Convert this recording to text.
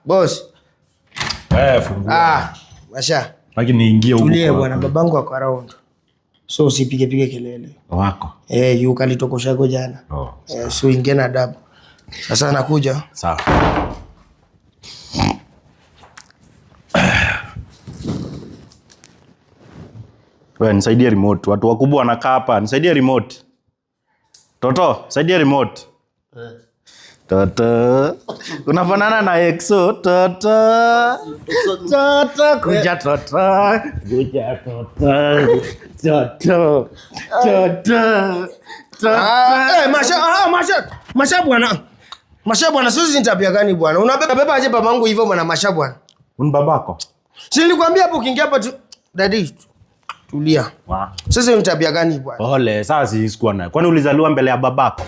Boss. Fungua. Masha. Lakini niingie huko. Tulie bwana, babangu ako around. So usipige kelele. Wako. Yuko alitokoshago jana. So ingia na adabu. Sasa nakuja. Sawa. Wewe nisaidie remote. Watu wakubwa wanakaa hapa. Nisaidie remote. Toto, saidia remote. Toto. Unafanana na EXO. Toto. Toto. Kuja Toto. Kuja Toto. Toto. Toto. Masha bwana. Masha bwana, sisi ni tabia gani bwana? Unabeba aje babangu hivyo bwana Masha bwana? Ni babako. Si nilikwambia hapo ukiingia hapa tu daddy. Tulia. Sasa ni tabia gani bwana? Pole, sasa sikuwa nayo. Kwani ulizaliwa mbele ya babako?